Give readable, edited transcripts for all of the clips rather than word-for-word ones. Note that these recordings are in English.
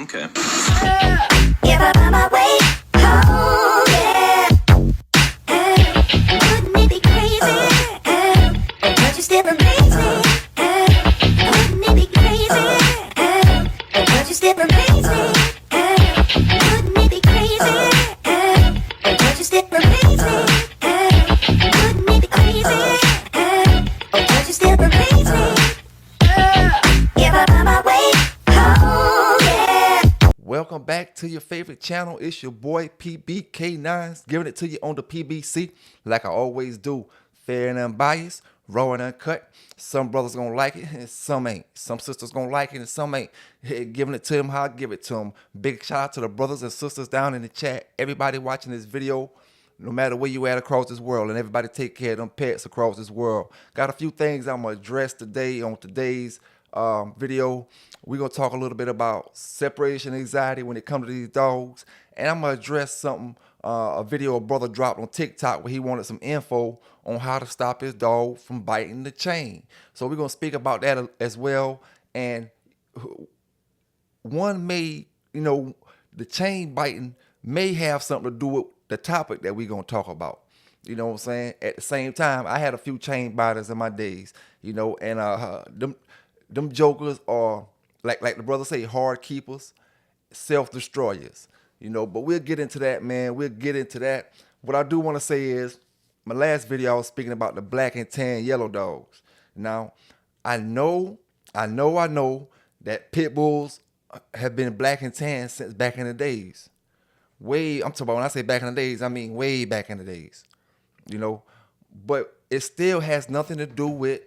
Okay. If I find my way home, yeah. Wouldn't it be crazy? But you still amaze me. Wouldn't it be crazy? But you still amaze me. Wouldn't it be crazy? But you still amaze me. Wouldn't it be crazy? But you still amaze me. If I find my way home, yeah. Welcome back to your favorite channel. It's your boy PB K9s, giving it to you on the PBC like I always do. Fair and unbiased, raw and uncut. Some brothers gonna like it and some ain't. Some sisters gonna like it and some ain't. Giving it to them how I give it to them. Big shout out to the brothers and sisters down in the chat. Everybody watching this video, no matter where you at across this world, and everybody take care of them pets across this world. Got a few things I'm gonna address today on today's video. We're gonna talk a little bit about separation anxiety when it comes to these dogs, and I'm gonna address something, a video a brother dropped on TikTok where he wanted some info on how to stop his dog from biting the chain. So we're gonna speak about that as well. And one may, the chain biting may have something to do with the topic that we're gonna talk about. You know what I'm saying? At the same time, I had a few chain biters in my days, and them jokers are like the brother say, hard keepers, self-destroyers, but we'll get into that, man. We'll get into that. What I do want to say is, my last video I was speaking about the black and tan yellow dogs. Now, I know that pit bulls have been black and tan since back in the days. I'm talking about, when I say back in the days, I mean way back in the days, but it still has nothing to do with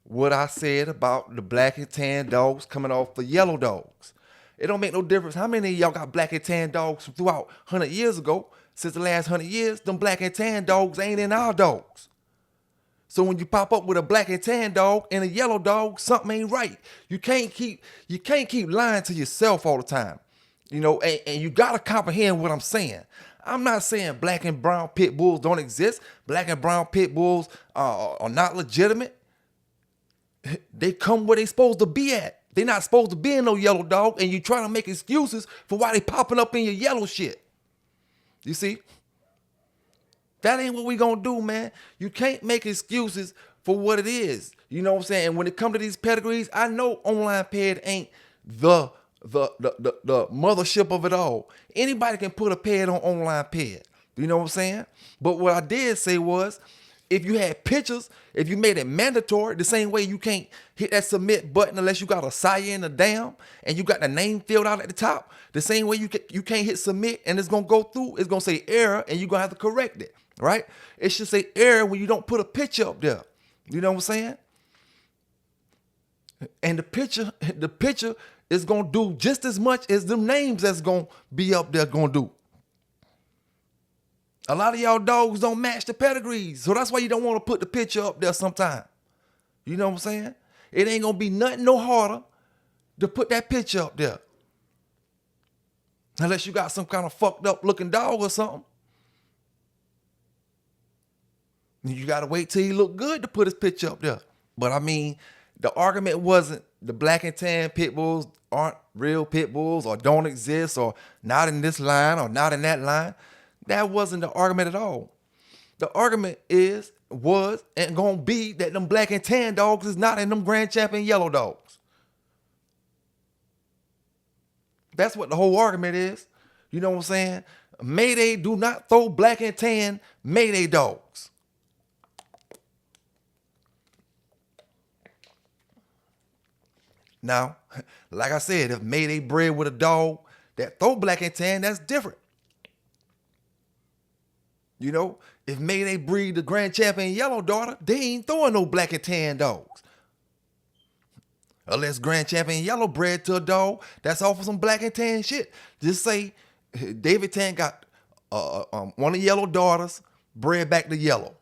what I said about the black and tan dogs coming off the yellow dogs. It don't make no difference how many of y'all got black and tan dogs from throughout 100 years ago. Since the last 100 years, them black and tan dogs ain't in our dogs. So when you pop up with a black and tan dog and a yellow dog, something ain't right. You can't keep lying to yourself all the time. And you gotta comprehend what I'm saying. I'm not saying black and brown pit bulls don't exist. Black and brown pit bulls are not legitimate. They come where they supposed to be at. They not supposed to be in no yellow dog, and you trying to make excuses for why they popping up in your yellow shit. You see? That ain't what we gonna do, man. You can't make excuses for what it is. You know what I'm saying? And when it comes to these pedigrees, I know online ped ain't the mothership of it all. Anybody can put a ped on online ped. You know what I'm saying? But what I did say was, if you had pictures, if you made it mandatory, the same way you can't hit that submit button unless you got a sire in the dam and you got the name filled out at the top, the same way you can't hit submit and it's going to go through, it's going to say error and you're going to have to correct it, right? It should say error when you don't put a picture up there. You know what I'm saying? And the picture is going to do just as much as them names that's going to be up there going to do. A lot of y'all dogs don't match the pedigrees. So that's why you don't want to put the picture up there sometime. You know what I'm saying? It ain't going to be nothing no harder to put that picture up there. Unless you got some kind of fucked up looking dog or something. You got to wait till he look good to put his picture up there. But I mean, the argument wasn't the black and tan pit bulls aren't real pit bulls or don't exist or not in this line or not in that line. That wasn't the argument at all. The argument was and gonna be that them black and tan dogs is not in them Grand Champion yellow dogs. That's what the whole argument is. You know what I'm saying? Mayday, do not throw black and tan Mayday dogs. Now, like I said, if Mayday bred with a dog that throw black and tan, that's different. If Mayday breed the Grand Champion yellow daughter, they ain't throwing no black and tan dogs. Unless Grand Champion yellow bred to a dog that's off of some black and tan shit. Just say David Tan got one of the yellow daughters bred back to yellow.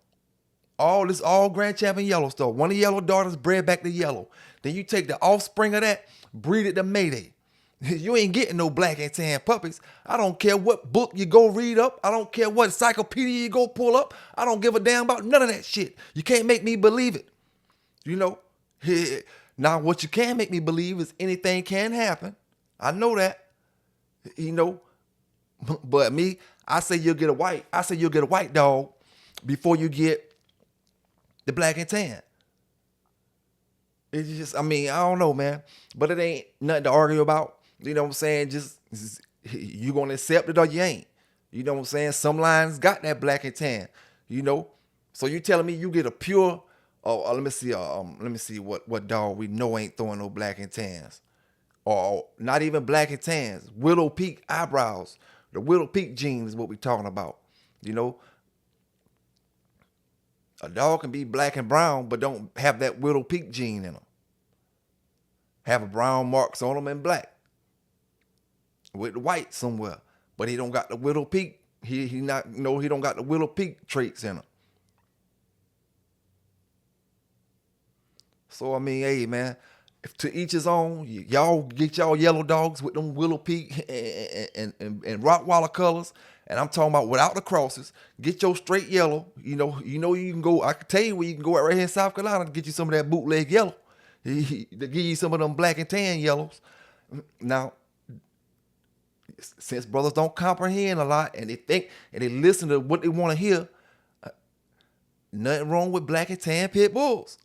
All Grand Champion yellow stuff. One of the yellow daughters bred back to yellow. Then you take the offspring of that, breed it to Mayday. You ain't getting no black and tan puppies. I don't care what book you go read up. I don't care what encyclopedia you go pull up. I don't give a damn about none of that shit. You can't make me believe it. Now, what you can make me believe is anything can happen. I know that. you know. But me, I say you'll get a white dog before you get the black and tan. It's just, I mean, I don't know, man. But it ain't nothing to argue about. You know what I'm saying? Just you gonna accept it or you ain't. You know what I'm saying? Some lines got that black and tan. You know, so you telling me you get a pure? Oh, let me see what dog we know ain't throwing no black and tans, or not even black and tans. Willow Peak eyebrows. The Willow Peak gene is what we talking about. You know, a dog can be black and brown, but don't have that Willow Peak gene in them. Have a brown marks on them and black with the white somewhere, but he don't got the Willow Peak. He not no he don't got the Willow Peak traits in him. So I mean, hey man, if to each his own. Y'all get y'all yellow dogs with them Willow Peak and Rottweiler colors, and I'm talking about without the crosses. Get your straight yellow. You can go. I can tell you where you can go right here in South Carolina to get you some of that bootleg yellow. To give you some of them black and tan yellows. Now, since brothers don't comprehend a lot and they think and they listen to what they want to hear, nothing wrong with black and tan pit bulls.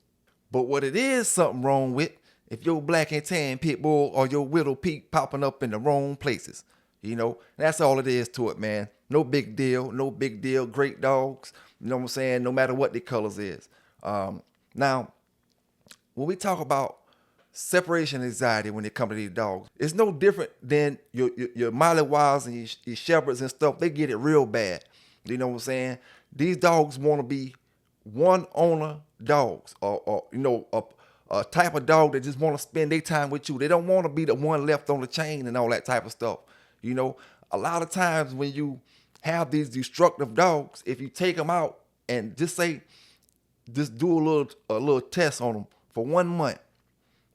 But what it is something wrong with if your black and tan pit bull or your Willow Peak popping up in the wrong places. That's all it is to it, man. No big deal, no big deal. Great dogs, you know what I'm saying? No matter what the colors is. Now, when we talk about separation anxiety when it comes to these dogs, it's no different than your Molly Wiles and your Shepherds and stuff. They get it real bad. You know what I'm saying? These dogs want to be one owner dogs, or a type of dog that just want to spend their time with you. They don't want to be the one left on the chain and all that type of stuff. A lot of times when you have these destructive dogs, if you take them out and just do a little test on them for 1 month.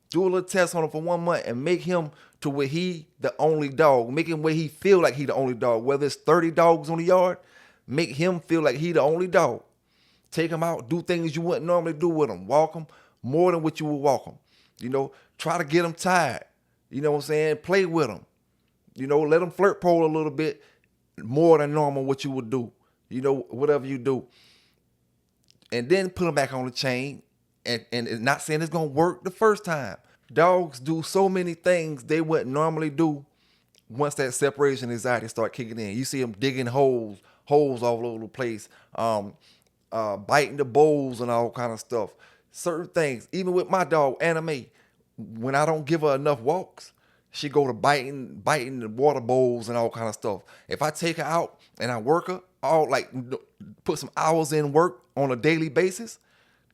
Do a little test on him for 1 month and make him to where he the only dog. Make him where he feel like he the only dog. Whether it's 30 dogs on the yard, make him feel like he the only dog. Take him out, do things you wouldn't normally do with him. Walk him more than what you would walk him. Try to get him tired. You know what I'm saying? Play with him. Let him flirt pole a little bit more than normal what you would do. Whatever you do. And then put him back on the chain. And not saying it's going to work the first time. Dogs do so many things they wouldn't normally do once that separation anxiety start kicking in. You see them digging holes all over the place, biting the bowls and all kind of stuff. Certain things, even with my dog, Anime, when I don't give her enough walks, she go to biting the water bowls and all kind of stuff. If I take her out and I work her, put some hours in work on a daily basis,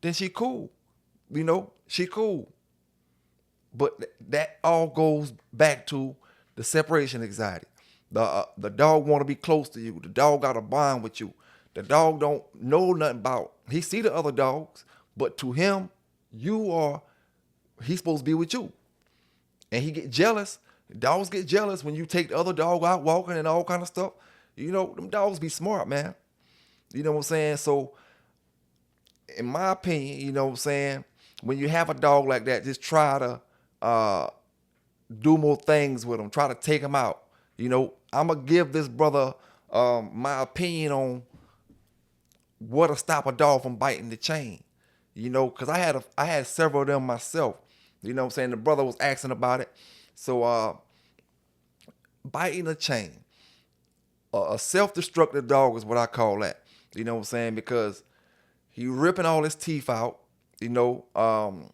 then she cool. She cool. But that all goes back to the separation anxiety. The dog want to be close to you. The dog got a bond with you. The dog don't know nothing about. He see the other dogs, but to him, he's supposed to be with you. And he get jealous. Dogs get jealous when you take the other dog out walking and all kind of stuff. Them dogs be smart, man. You know what I'm saying? So, in my opinion, you know what I'm saying, when you have a dog like that, just try to do more things with him. Try to take him out. I'm going to give this brother my opinion on what to stop a dog from biting the chain. Because I had several of them myself. You know what I'm saying? The brother was asking about it. So, biting the chain. A self-destructive dog is what I call that. You know what I'm saying? Because he ripping all his teeth out, and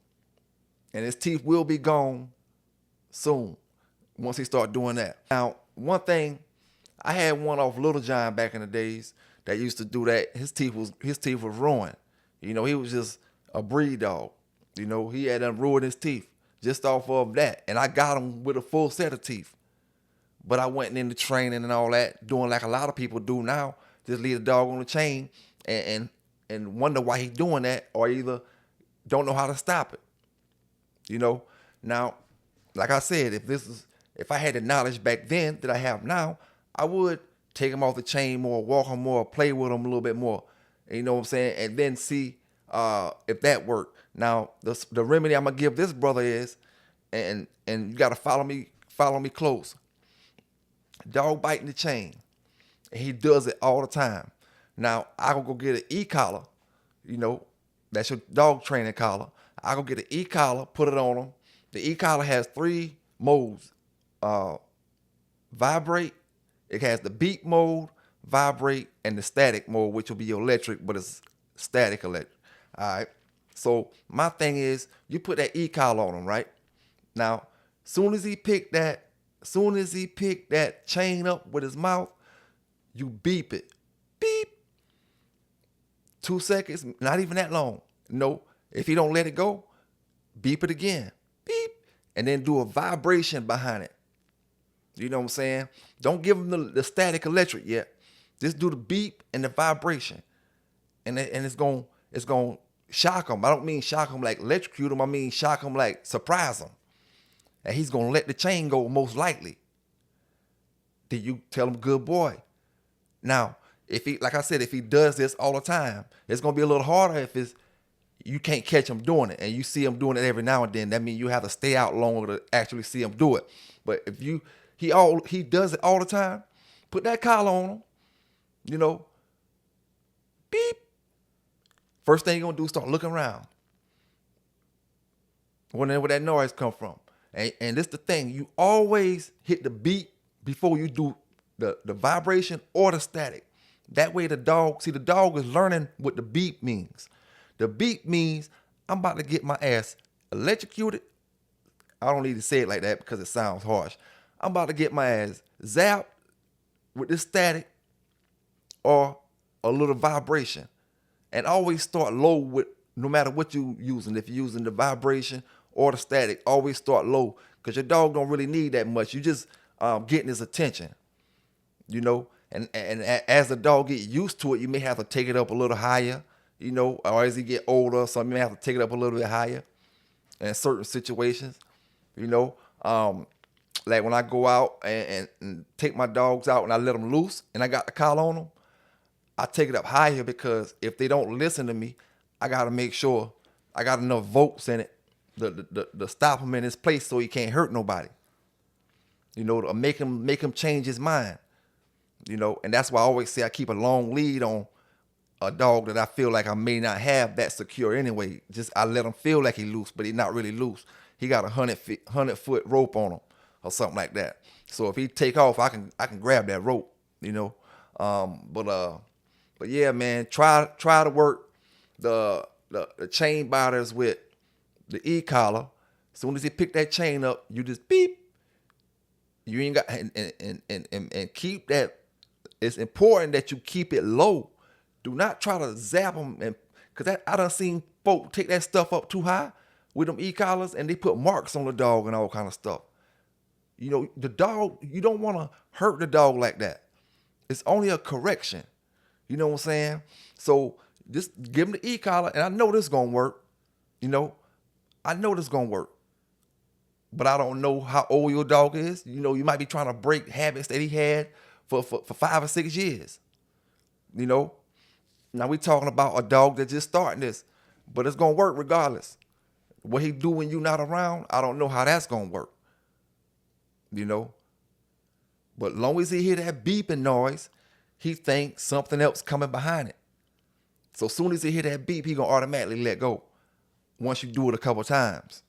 his teeth will be gone soon once he start doing that. Now, one thing, I had one off Little John back in the days that used to do that. His teeth was ruined. He was just a breed dog. He had ruined his teeth just off of that. And I got him with a full set of teeth. But I went into training and all that, doing like a lot of people do now. Just leave the dog on the chain and wonder why he's doing that, or either don't know how to stop it. Now, like I said, if I had the knowledge back then that I have now, I would take him off the chain more, walk him more, play with him a little bit more. You know what I'm saying? And then see if that worked. Now, the remedy I'm gonna give this brother is, and you gotta follow me close. dog biting the chain, and he does it all the time. Now I gonna go get an e-collar, you know, that's your dog training collar. I go get an e-collar, put it on him. The e-collar has 3 modes: vibrate, it has the beep mode, vibrate, and the static mode, which will be your electric, but it's static electric. All right. So my thing is, you put that e-collar on him, right? Now, soon as he picked that chain up with his mouth, you beep it. Beep. 2 seconds, not even that long. No, if he don't let it go, beep it again. Beep. And then do a vibration behind it. You know what I'm saying? Don't give him the static electric yet. Just do the beep and the vibration. And it's going to shock him. I don't mean shock him like electrocute him. I mean shock him like surprise him. And he's going to let the chain go most likely. Then you tell him, good boy. Now, if he, like I said, if he does this all the time, it's going to be a little harder if you can't catch him doing it and you see him doing it every now and then. That means you have to stay out longer to actually see him do it. But if he does it all the time, put that collar on him, you know, beep. First thing you're going to do is start looking around. Wondering where that noise come from. And this the thing, you always hit the beep before you do the vibration or the static. That way the dog is learning what the beep means. The beep means I'm about to get my ass electrocuted. I don't need to say it like that because it sounds harsh. I'm about to get my ass zapped with this static or a little vibration. And always start low with, no matter what you're using. If you're using the vibration or the static, always start low because your dog don't really need that much. You just getting his attention, you know. And as the dog get used to it, you may have to take it up a little higher, you know, or as he get older, so you may have to take it up a little bit higher in certain situations, you know. Like when I go out and take my dogs out and I let them loose and I got the collar on them, I take it up higher because if they don't listen to me, I got to make sure I got enough volts in it to stop him in his place so he can't hurt nobody, you know, to make him change his mind. You know, and that's why I always say I keep a long lead on a dog that I feel like I may not have that secure anyway. Just I let him feel like he's loose, but he's not really loose. He got a 100-foot rope on him or something like that. So if he take off, I can grab that rope, you know. But yeah, man, try to work the chain biters with the e-collar. As soon as he pick that chain up, you just beep. You ain't got and keep that. It's important that you keep it low. Do not try to zap them, because I done seen folk take that stuff up too high with them e-collars and they put marks on the dog and all kind of stuff. You know, the dog, you don't want to hurt the dog like that. It's only a correction. You know what I'm saying? So just give him the e-collar, and I know this is going to work. You know, I know this is going to work. But I don't know how old your dog is. You know, you might be trying to break habits that he had for 5 or 6 years. You know, now we talking about a dog that's just starting this, but it's going to work regardless. What he do when you not around, I don't know how that's going to work. You know, but long as he hear that beeping noise, he thinks something else coming behind it. So soon as he hear that beep, he going to automatically let go once you do it a couple times.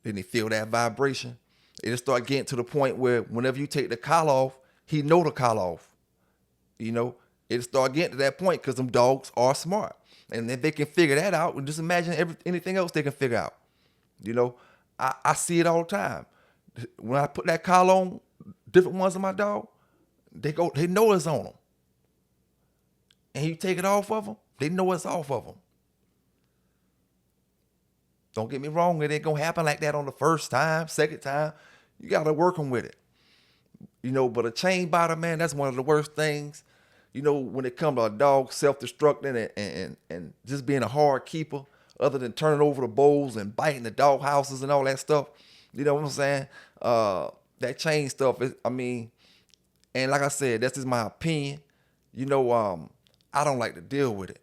Then he feel that vibration. It'll start getting to the point where whenever you take the collar off, he know the collar off. You know, it'll start getting to that point because them dogs are smart. And if they can figure that out, just imagine anything else they can figure out. You know, I see it all the time. When I put that collar on, different ones of my dog, they know it's on them. And you take it off of them, they know it's off of them. Don't get me wrong, it ain't gonna happen like that on the first time, second time. You gotta work them with it. You know, but a chain biter, man, that's one of the worst things. You know, when it comes to a dog self-destructing and just being a hard keeper, other than turning over the bowls and biting the dog houses and all that stuff. You know what I'm saying? That chain stuff, and like I said, that's just my opinion. You know, I don't like to deal with it.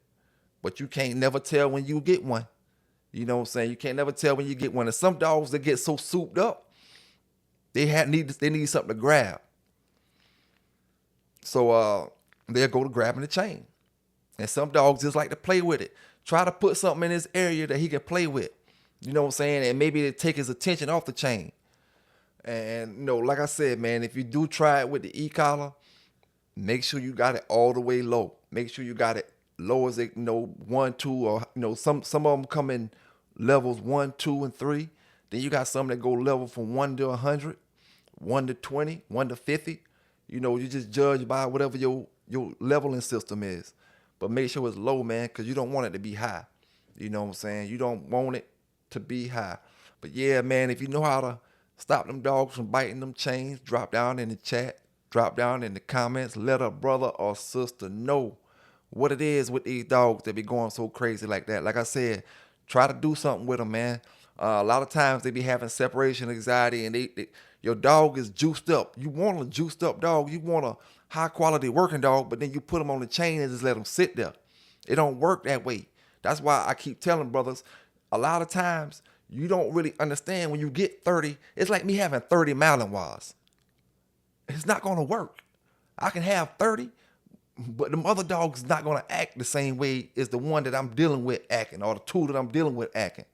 But you can't never tell when you get one. You know what I'm saying? You can't never tell when you get one. And some dogs that get so souped up, They need something to grab. So they'll go to grabbing the chain. And some dogs just like to play with it. Try to put something in his area that he can play with. You know what I'm saying? And maybe to take his attention off the chain. And like I said, man, if you do try it with the e-collar, make sure you got it all the way low. Make sure you got it low as 1, 2, or some of them come in levels 1, 2, and 3. Then you got some that go level from 1 to 100, 1 to 20, 1 to 50. You just judge by whatever your leveling system is. But make sure it's low, man, because you don't want it to be high. You know what I'm saying? You don't want it to be high. But yeah, man, if you know how to stop them dogs from biting them chains, drop down in the chat, drop down in the comments, let a brother or sister know what it is with these dogs that be going so crazy like that. Like I said, try to do something with them, man. A lot of times they be having separation anxiety, and your dog is juiced up. You want a juiced up dog. You want a high quality working dog, but then you put them on the chain and just let them sit there. It don't work that way. That's why I keep telling brothers, a lot of times you don't really understand when you get 30. It's like me having 30 Malinois. It's not going to work. I can have 30, but the other dog's not going to act the same way as the one that I'm dealing with acting, or the two that I'm dealing with acting.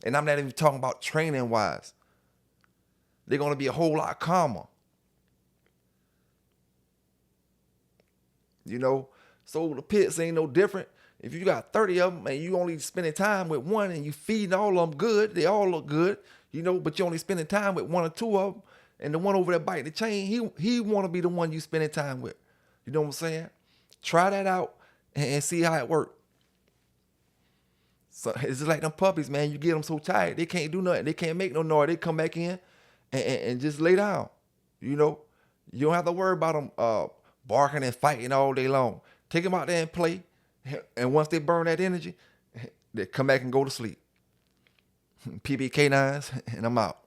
And I'm not even talking about training wise. They're going to be a whole lot calmer. So the pits ain't no different. If you got 30 of them and you only spending time with one and you feeding all of them good, they all look good, but you only spending time with 1 or 2 of them, and the one over there biting the chain, he want to be the one you spending time with. You know what I'm saying? Try that out and see how it works. So it's just like them puppies, man. You get them so tired, they can't do nothing. They can't make no noise. They come back in and just lay down. You don't have to worry about them barking and fighting all day long. Take them out there and play. And once they burn that energy, they come back and go to sleep. PB K9s, and I'm out.